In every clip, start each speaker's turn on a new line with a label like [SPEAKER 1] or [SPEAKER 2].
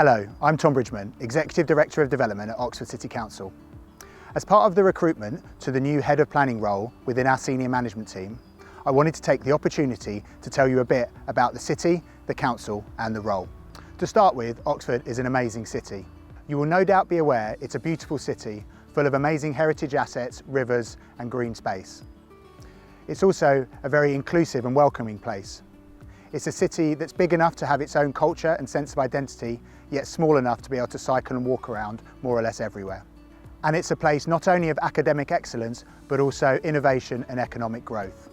[SPEAKER 1] Hello, I'm Tom Bridgman, Executive Director of Development at Oxford City Council. As part of the recruitment to the new Head of Planning role within our senior management team, I wanted to take the opportunity to tell you a bit about the city, the council and the role. To start with, Oxford is an amazing city. You will no doubt be aware it's a beautiful city full of amazing heritage assets, rivers and green space. It's also a very inclusive and welcoming place. It's a city that's big enough to have its own culture and sense of identity, yet small enough to be able to cycle and walk around more or less everywhere. And it's a place not only of academic excellence, but also innovation and economic growth.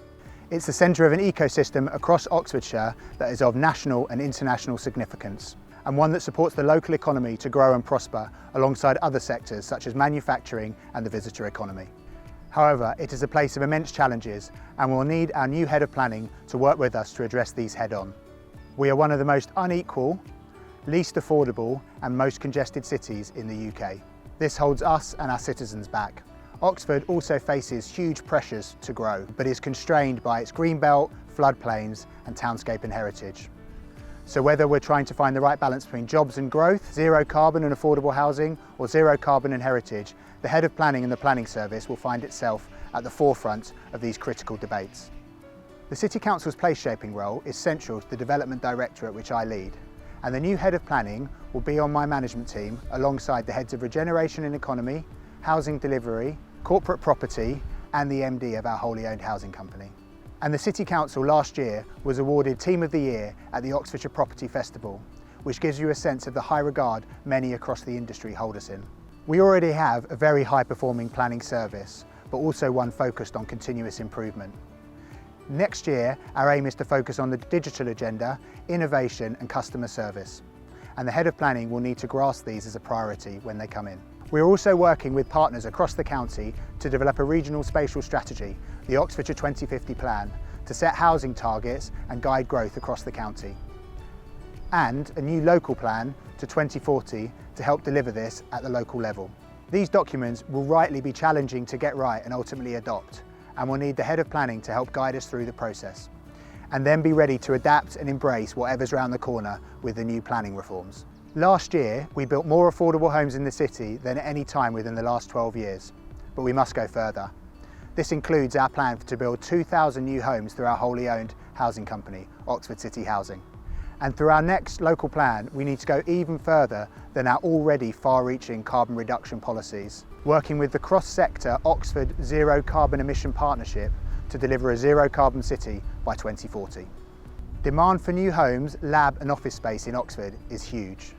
[SPEAKER 1] It's the centre of an ecosystem across Oxfordshire that is of national and international significance, and one that supports the local economy to grow and prosper alongside other sectors such as manufacturing and the visitor economy. However, it is a place of immense challenges and will need our new Head of Planning to work with us to address these head-on. We are one of the most unequal, least affordable and most congested cities in the UK. This holds us and our citizens back. Oxford also faces huge pressures to grow, but is constrained by its green belt, floodplains and townscape and heritage. So whether we're trying to find the right balance between jobs and growth, zero carbon and affordable housing, or zero carbon and heritage, the Head of Planning and the Planning Service will find itself at the forefront of these critical debates. The City Council's place shaping role is central to the Development Directorate which I lead, and the new Head of Planning will be on my management team alongside the Heads of Regeneration and Economy, Housing Delivery, Corporate Property and the MD of our wholly owned housing company. And the City Council last year was awarded Team of the Year at the Oxfordshire Property Festival, which gives you a sense of the high regard many across the industry hold us in. We already have a very high performing planning service, but also one focused on continuous improvement. Next year, our aim is to focus on the digital agenda, innovation and customer service. And the Head of Planning will need to grasp these as a priority when they come in. We're also working with partners across the county to develop a regional spatial strategy, the Oxfordshire 2050 plan, to set housing targets and guide growth across the county. And a new local plan to 2040 to help deliver this at the local level. These documents will rightly be challenging to get right and ultimately adopt, and we'll need the Head of Planning to help guide us through the process, and then be ready to adapt and embrace whatever's around the corner with the new planning reforms. Last year, we built more affordable homes in the city than at any time within the last 12 years, but we must go further. This includes our plan to build 2,000 new homes through our wholly owned housing company, Oxford City Housing. And through our next local plan, we need to go even further than our already far-reaching carbon reduction policies, working with the cross-sector Oxford Zero Carbon Emission Partnership to deliver a zero carbon city by 2040. Demand for new homes, lab and office space in Oxford is huge,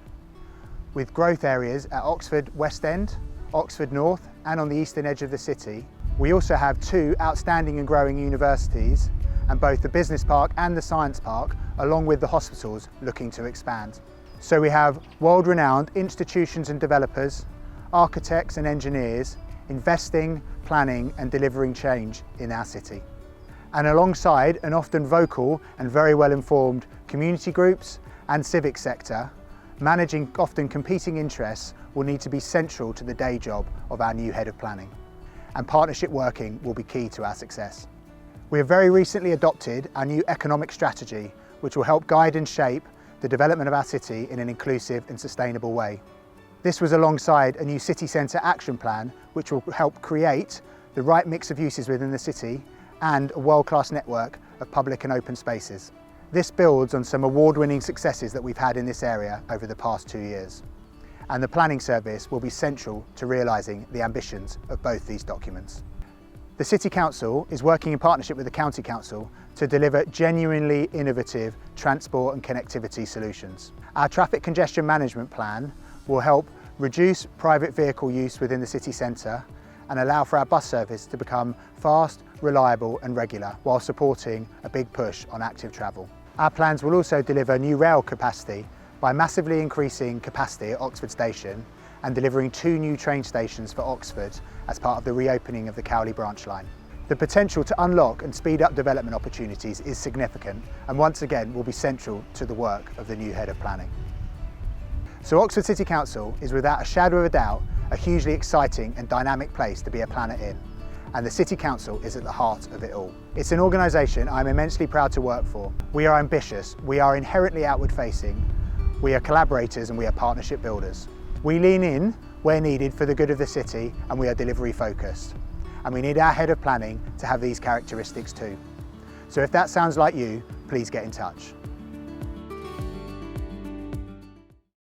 [SPEAKER 1] with growth areas at Oxford West End, Oxford North and on the eastern edge of the city. We also have two outstanding and growing universities, and both the Business Park and the Science Park, along with the hospitals, looking to expand. So we have world-renowned institutions and developers, architects and engineers investing, planning and delivering change in our city. And alongside an often vocal and very well informed community groups and civic sector, managing often competing interests will need to be central to the day job of our new Head of Planning. And partnership working will be key to our success. We have very recently adopted our new economic strategy, which will help guide and shape the development of our city in an inclusive and sustainable way. This was alongside a new city centre action plan, which will help create the right mix of uses within the city and a world-class network of public and open spaces. This builds on some award-winning successes that we've had in this area over the past 2 years. And the Planning Service will be central to realising the ambitions of both these documents. The City Council is working in partnership with the County Council to deliver genuinely innovative transport and connectivity solutions. Our traffic congestion management plan will help reduce private vehicle use within the city centre and allow for our bus service to become fast, reliable and regular, while supporting a big push on active travel. Our plans will also deliver new rail capacity by massively increasing capacity at Oxford Station and delivering 2 new train stations for Oxford as part of the reopening of the Cowley branch line. The potential to unlock and speed up development opportunities is significant and once again will be central to the work of the new Head of Planning. So Oxford City Council is without a shadow of a doubt a hugely exciting and dynamic place to be a planner in, and the City Council is at the heart of it all. It's an organisation I'm immensely proud to work for. We are ambitious, we are inherently outward facing, We are collaborators and we are partnership builders. We lean in where needed for the good of the city, and we are delivery focused. And we need our head of planning to have these characteristics too. So if that sounds like you, please get in touch.